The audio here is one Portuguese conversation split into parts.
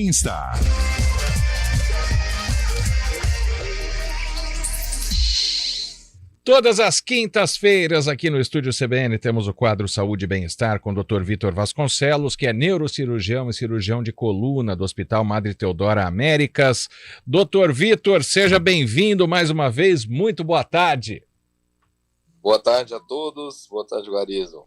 Insta. Todas as quintas-feiras aqui no Estúdio CBN temos o quadro Saúde e Bem-Estar com o Dr. Vitor Vasconcelos, que é neurocirurgião e cirurgião de coluna do Hospital Madre Teodora Américas. Dr. Vitor, seja bem-vindo mais uma vez, muito boa tarde. Boa tarde a todos, boa tarde, Guarizo.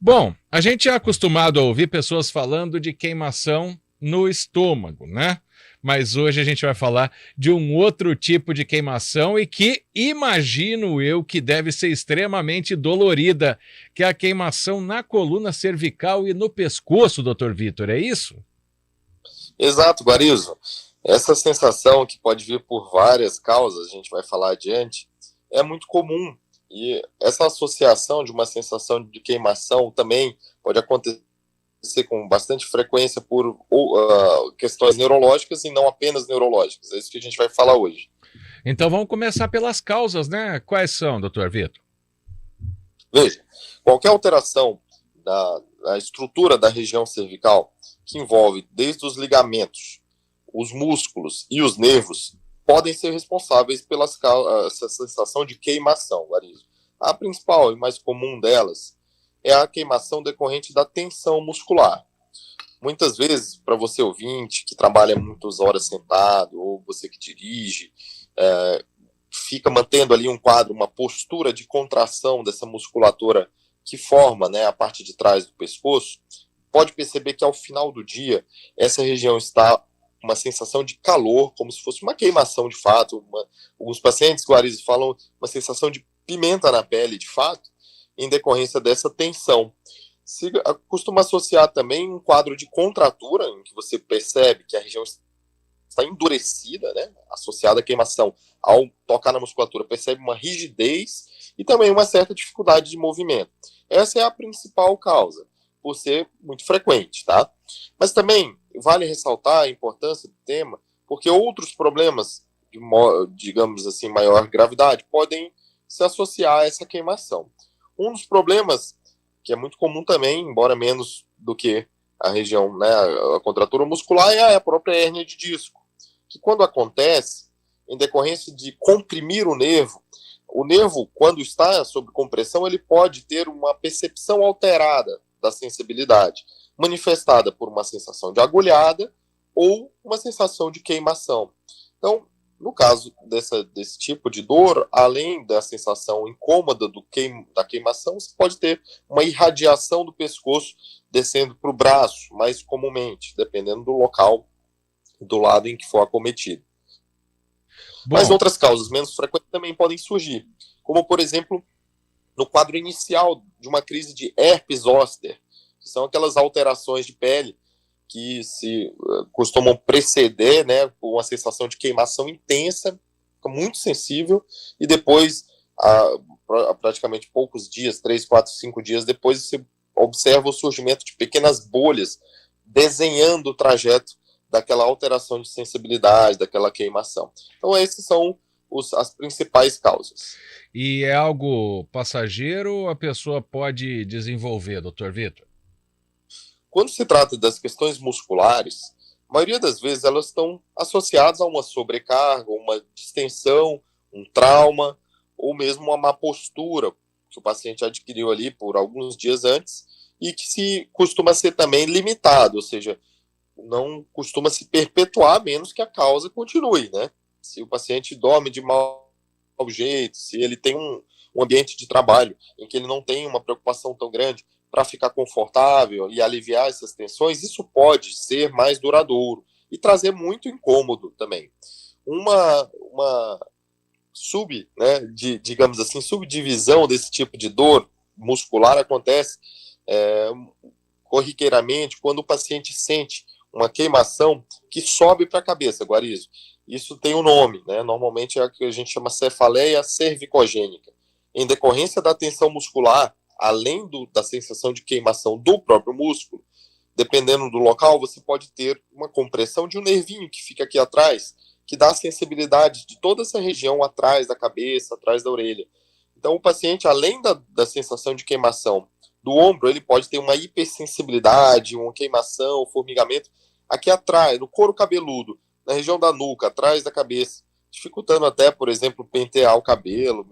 Bom, a gente é acostumado a ouvir pessoas falando de queimação no estômago, né? Mas hoje a gente vai falar de um outro tipo de queimação e que imagino eu que deve ser extremamente dolorida, que é a queimação na coluna cervical e no pescoço, Dr. Vitor, é isso? Exato, Guarizo. Essa sensação, que pode vir por várias causas, a gente vai falar adiante, é muito comum. E essa associação de uma sensação de queimação também pode acontecer com bastante frequência por questões neurológicas e não apenas neurológicas. É isso que a gente vai falar hoje. Então vamos começar pelas causas, né? Quais são, Dr. Vitor? Veja, qualquer alteração da estrutura da região cervical, que envolve desde os ligamentos, os músculos e os nervos, podem ser responsáveis pela essa sensação de queimação, Guarizo. A principal e mais comum delas é a queimação decorrente da tensão muscular. Muitas vezes, para você ouvinte, que trabalha muitas horas sentado, ou você que dirige, fica mantendo ali um quadro, uma postura de contração dessa musculatura que forma, né, a parte de trás do pescoço, pode perceber que ao final do dia, essa região está uma sensação de calor, como se fosse uma queimação de fato. Alguns pacientes, Guarizo, falam uma sensação de pimenta na pele, de fato, em decorrência dessa tensão. Se costuma associar também um quadro de contratura, em que você percebe que a região está endurecida, né, associada à queimação. Ao tocar na musculatura, percebe uma rigidez e também uma certa dificuldade de movimento. Essa é a principal causa, por ser muito frequente, tá? Mas também vale ressaltar a importância do tema, porque outros problemas, digamos assim, maior gravidade, podem se associar a essa queimação. Um dos problemas, que é muito comum também, embora menos do que a região, né, a contratura muscular, é a própria hérnia de disco, que quando acontece, em decorrência de comprimir o nervo, quando está sob compressão, ele pode ter uma percepção alterada da sensibilidade, manifestada por uma sensação de agulhada ou uma sensação de queimação. Então, no caso desse tipo de dor, além da sensação incômoda da queimação, você pode ter uma irradiação do pescoço descendo para o braço, mais comumente, dependendo do local, do lado em que for acometido. Bom, mas outras causas menos frequentes também podem surgir, como, por exemplo, no quadro inicial de uma crise de herpes zoster, que são aquelas alterações de pele que se costumam preceder, né, por uma sensação de queimação intensa, fica muito sensível, e depois, praticamente poucos dias, 3, 4, 5 dias depois, você observa o surgimento de pequenas bolhas desenhando o trajeto daquela alteração de sensibilidade, daquela queimação. Então, esses são as principais causas. E é algo passageiro ou a pessoa pode desenvolver, Dr. Vitor? Quando se trata das questões musculares, a maioria das vezes elas estão associadas a uma sobrecarga, uma distensão, um trauma, ou mesmo uma má postura que o paciente adquiriu ali por alguns dias antes e que se costuma ser também limitado, ou seja, não costuma se perpetuar a menos que a causa continue, né? Se o paciente dorme de mau jeito, se ele tem um ambiente de trabalho em que ele não tem uma preocupação tão grande para ficar confortável e aliviar essas tensões, isso pode ser mais duradouro e trazer muito incômodo também. Uma digamos assim, subdivisão desse tipo de dor muscular acontece corriqueiramente quando o paciente sente uma queimação que sobe para a cabeça, Guarizo. Isso tem um nome, né? Normalmente é o que a gente chama cefaleia cervicogênica. Em decorrência da tensão muscular, além da sensação de queimação do próprio músculo, dependendo do local, você pode ter uma compressão de um nervinho que fica aqui atrás, que dá a sensibilidade de toda essa região atrás da cabeça, atrás da orelha. Então, o paciente, além da sensação de queimação do ombro, ele pode ter uma hipersensibilidade, uma queimação, formigamento aqui atrás, no couro cabeludo, na região da nuca, atrás da cabeça, dificultando até, por exemplo, pentear o cabelo,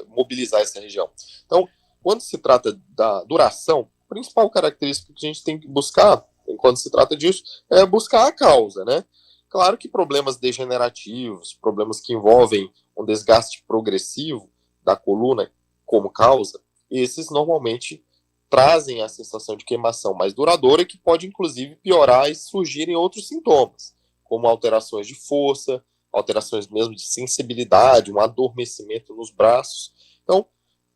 mobilizar essa região. Então, quando se trata da duração, a principal característica que a gente tem que buscar, quando se trata disso, é buscar a causa, né? Claro que problemas degenerativos, problemas que envolvem um desgaste progressivo da coluna como causa, esses normalmente trazem a sensação de queimação mais duradoura e que pode, inclusive, piorar e surgirem outros sintomas, como alterações de força, alterações mesmo de sensibilidade, um adormecimento nos braços. Então,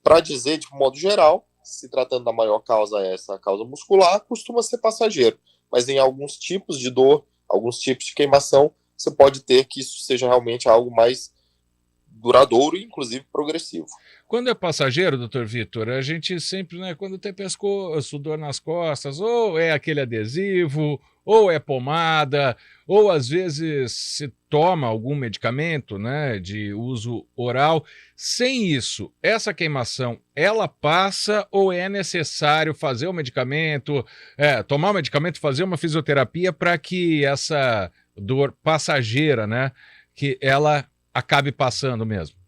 para dizer de modo geral, se tratando da maior causa essa, a causa muscular, costuma ser passageiro, mas em alguns tipos de dor, alguns tipos de queimação, você pode ter que isso seja realmente algo mais duradouro e, inclusive, progressivo. Quando é passageiro, doutor Vitor, a gente sempre, né, quando tem pescoço, dor nas costas, ou é aquele adesivo, ou é pomada, ou às vezes se toma algum medicamento, né, de uso oral. Sem isso, essa queimação, ela passa ou é necessário fazer o medicamento, tomar o medicamento, fazer uma fisioterapia para que essa dor passageira, né, que ela acabe passando mesmo?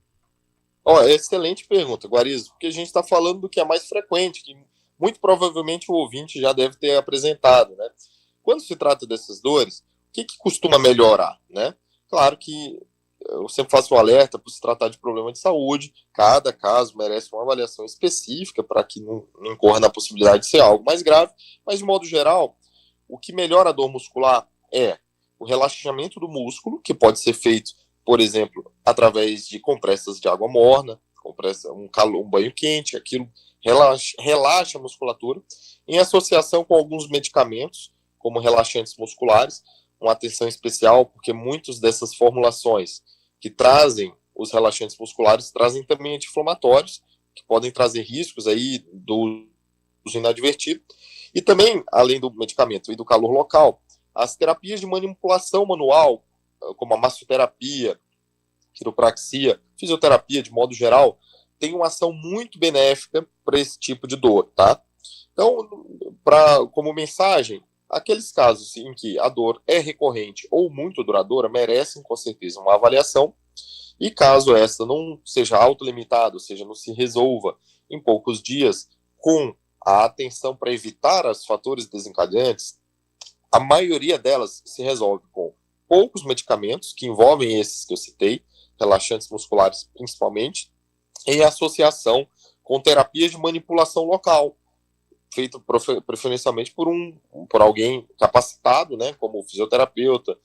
Excelente pergunta, Guarizo, porque a gente está falando do que é mais frequente, que muito provavelmente o ouvinte já deve ter apresentado, né? Quando se trata dessas dores, o que costuma melhorar, né? Claro que eu sempre faço um alerta por se tratar de problema de saúde, cada caso merece uma avaliação específica para que não incorra na possibilidade de ser algo mais grave, mas de modo geral, o que melhora a dor muscular é o relaxamento do músculo, que pode ser feito, por exemplo, através de compressas de água morna, um banho quente, aquilo relaxa a musculatura, em associação com alguns medicamentos, como relaxantes musculares, uma atenção especial, porque muitas dessas formulações que trazem os relaxantes musculares trazem também anti-inflamatórios, que podem trazer riscos aí do uso inadvertido, e também, além do medicamento e do calor local, as terapias de manipulação manual, como a massoterapia, quiropraxia, fisioterapia de modo geral, tem uma ação muito benéfica para esse tipo de dor, tá? Então, como mensagem, aqueles casos em que a dor é recorrente ou muito duradoura merecem com certeza uma avaliação, e caso essa não seja autolimitada, ou seja, não se resolva em poucos dias com a atenção para evitar os fatores desencadeantes, a maioria delas se resolve com poucos medicamentos, que envolvem esses que eu citei, relaxantes musculares principalmente, em associação com terapias de manipulação local, feito preferencialmente por alguém capacitado, né, como o fisioterapeuta,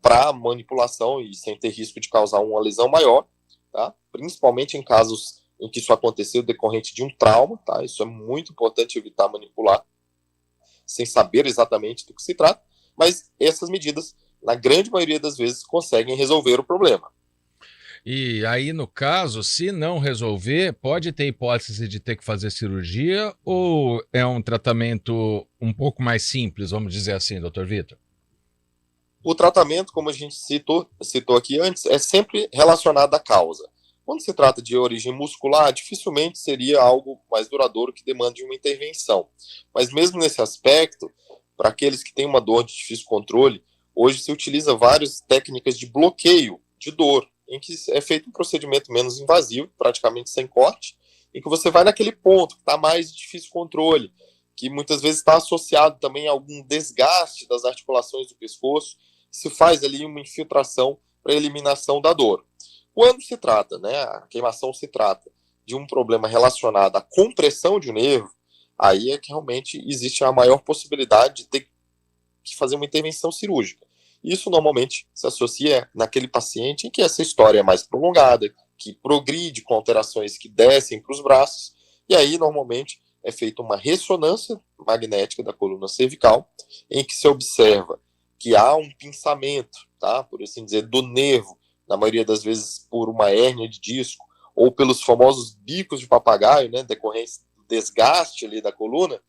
para manipulação e sem ter risco de causar uma lesão maior, tá? Principalmente em casos em que isso aconteceu decorrente de um trauma, tá? Isso é muito importante, evitar manipular sem saber exatamente do que se trata, mas essas medidas, na grande maioria das vezes, conseguem resolver o problema. E aí, no caso, se não resolver, pode ter hipótese de ter que fazer cirurgia ou é um tratamento um pouco mais simples, vamos dizer assim, doutor Vitor? O tratamento, como a gente citou aqui antes, é sempre relacionado à causa. Quando se trata de origem muscular, dificilmente seria algo mais duradouro que demande uma intervenção. Mas mesmo nesse aspecto, para aqueles que têm uma dor de difícil controle, hoje se utiliza várias técnicas de bloqueio de dor, em que é feito um procedimento menos invasivo, praticamente sem corte, em que você vai naquele ponto que está mais de difícil controle, que muitas vezes está associado também a algum desgaste das articulações do pescoço, se faz ali uma infiltração para eliminação da dor. Quando se trata, né, a queimação se trata de um problema relacionado à compressão de um nervo, aí é que realmente existe a maior possibilidade de ter que fazer uma intervenção cirúrgica. Isso normalmente se associa naquele paciente em que essa história é mais prolongada, que progride com alterações que descem para os braços, e aí normalmente é feita uma ressonância magnética da coluna cervical, em que se observa que há um pinçamento, tá, por assim dizer, do nervo, na maioria das vezes por uma hérnia de disco, ou pelos famosos bicos de papagaio, né, decorrência do desgaste ali da coluna,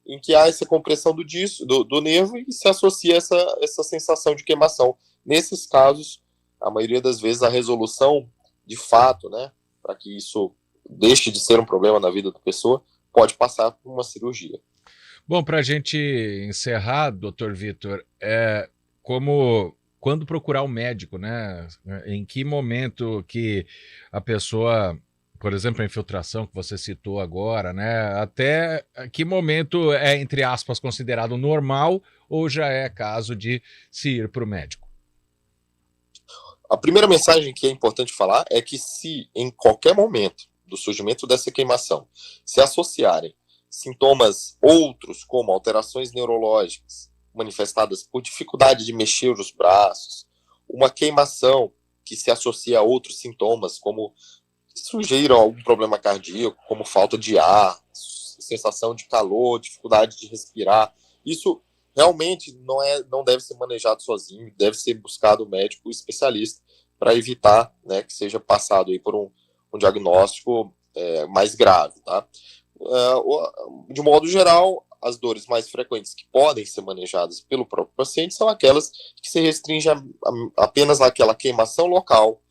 em que há essa compressão do nervo e se associa essa sensação de queimação. Nesses casos, a maioria das vezes, a resolução de fato, né, para que isso deixe de ser um problema na vida da pessoa, pode passar por uma cirurgia. Bom, para a gente encerrar, doutor Vitor, quando procurar o médico, né? Em que momento que a pessoa, por exemplo, a infiltração que você citou agora, né? Até que momento é, entre aspas, considerado normal ou já é caso de se ir para o médico? A primeira mensagem que é importante falar é que se em qualquer momento do surgimento dessa queimação se associarem sintomas outros, como alterações neurológicas manifestadas por dificuldade de mexer os braços, uma queimação que se associa a outros sintomas, como sugerir algum problema cardíaco, como falta de ar, sensação de calor, dificuldade de respirar, isso realmente não deve ser manejado sozinho, deve ser buscado um médico especialista para evitar, né, que seja passado aí por um diagnóstico mais grave, tá? De modo geral, as dores mais frequentes que podem ser manejadas pelo próprio paciente são aquelas que se restringem apenas àquela queimação local,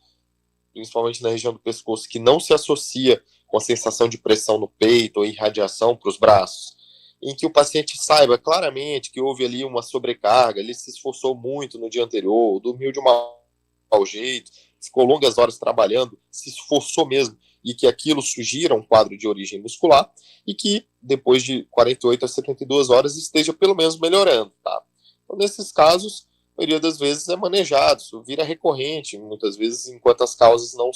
principalmente na região do pescoço, que não se associa com a sensação de pressão no peito ou irradiação para os braços, em que o paciente saiba claramente que houve ali uma sobrecarga, ele se esforçou muito no dia anterior, dormiu de um mau jeito, ficou longas horas trabalhando, se esforçou mesmo, e que aquilo sugira um quadro de origem muscular, e que depois de 48 a 72 horas esteja pelo menos melhorando, tá? Então, nesses casos, a maioria das vezes é manejado, isso vira recorrente, muitas vezes enquanto as causas não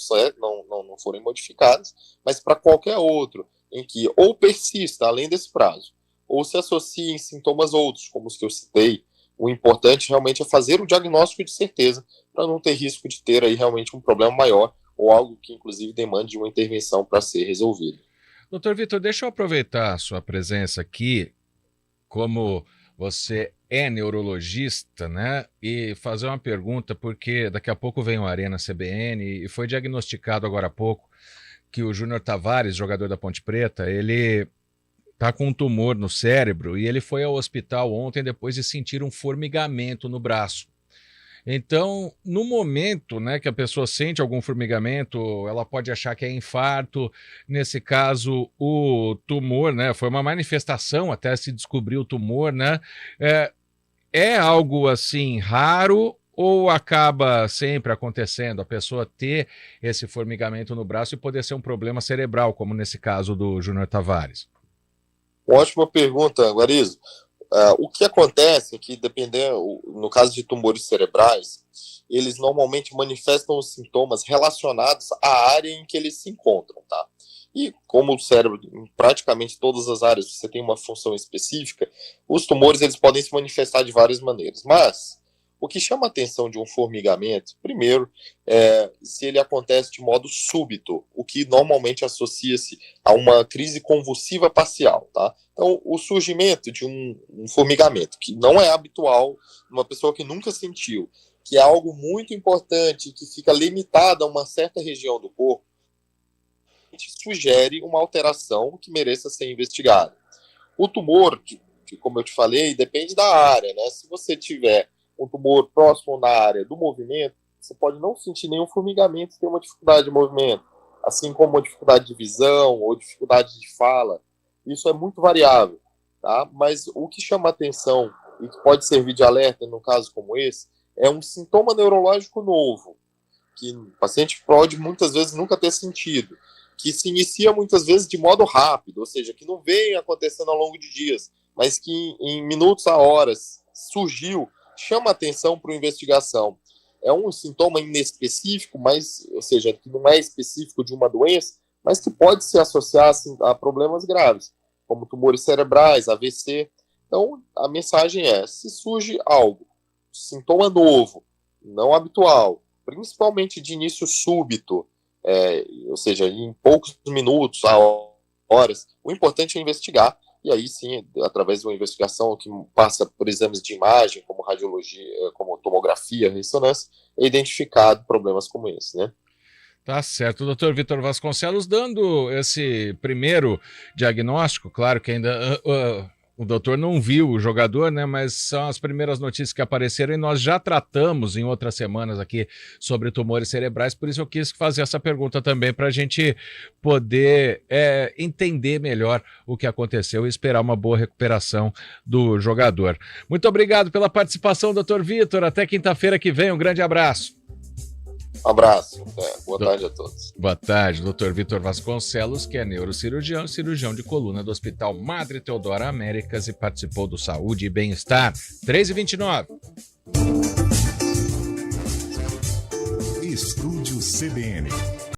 forem modificadas, mas para qualquer outro, em que ou persista além desse prazo, ou se associa em sintomas outros, como os que eu citei, o importante realmente é fazer o diagnóstico de certeza, para não ter risco de ter aí realmente um problema maior, ou algo que inclusive demande uma intervenção para ser resolvido. Doutor Vitor, deixa eu aproveitar a sua presença aqui, como você é neurologista, né? E fazer uma pergunta, porque daqui a pouco vem o Arena CBN e foi diagnosticado agora há pouco que o Júnior Tavares, jogador da Ponte Preta, ele tá com um tumor no cérebro e ele foi ao hospital ontem depois de sentir um formigamento no braço. Então, no momento, né, que a pessoa sente algum formigamento, ela pode achar que é infarto. Nesse caso, o tumor, né, foi uma manifestação até se descobrir o tumor, né? É algo assim raro ou acaba sempre acontecendo a pessoa ter esse formigamento no braço e poder ser um problema cerebral, como nesse caso do Júnior Tavares? Ótima pergunta, Guarizo. O que acontece é que, dependendo, no caso de tumores cerebrais, eles normalmente manifestam os sintomas relacionados à área em que eles se encontram, tá? E como o cérebro, em praticamente todas as áreas, você tem uma função específica, os tumores eles podem se manifestar de várias maneiras. Mas o que chama a atenção de um formigamento, primeiro, se ele acontece de modo súbito, o que normalmente associa-se a uma crise convulsiva parcial, tá? Então, o surgimento de um formigamento, que não é habitual numa pessoa que nunca sentiu, que é algo muito importante, que fica limitado a uma certa região do corpo, sugere uma alteração que mereça ser investigada. O tumor, como eu te falei, depende da área, né? Se você tiver um tumor próximo na área do movimento, você pode não sentir nenhum formigamento e ter uma dificuldade de movimento, assim como uma dificuldade de visão ou dificuldade de fala. Isso é muito variável, tá? Mas o que chama atenção e que pode servir de alerta num caso como esse é um sintoma neurológico novo, que o paciente pode muitas vezes nunca ter sentido, que se inicia muitas vezes de modo rápido, ou seja, que não vem acontecendo ao longo de dias, mas que em minutos a horas surgiu, chama atenção para a investigação. É um sintoma inespecífico, mas, ou seja, que não é específico de uma doença, mas que pode se associar assim, a problemas graves, como tumores cerebrais, AVC. Então, a mensagem é, se surge algo, sintoma novo, não habitual, principalmente de início súbito, ou seja, em poucos minutos, a horas, o importante é investigar, e aí sim, através de uma investigação que passa por exames de imagem, como radiologia, como tomografia, ressonância, é identificado problemas como esse, né? Tá certo. O doutor Vitor Vasconcelos dando esse primeiro diagnóstico, claro que ainda O doutor não viu o jogador, né? Mas são as primeiras notícias que apareceram e nós já tratamos em outras semanas aqui sobre tumores cerebrais, por isso eu quis fazer essa pergunta também para a gente poder entender melhor o que aconteceu e esperar uma boa recuperação do jogador. Muito obrigado pela participação, doutor Vitor. Até quinta-feira que vem. Um grande abraço. Um abraço. Boa tarde a todos. Boa tarde, Dr. Vitor Vasconcelos, que é neurocirurgião e cirurgião de coluna do Hospital Madre Teodora Américas e participou do Saúde e Bem-Estar. 3h29. Estúdio CBN.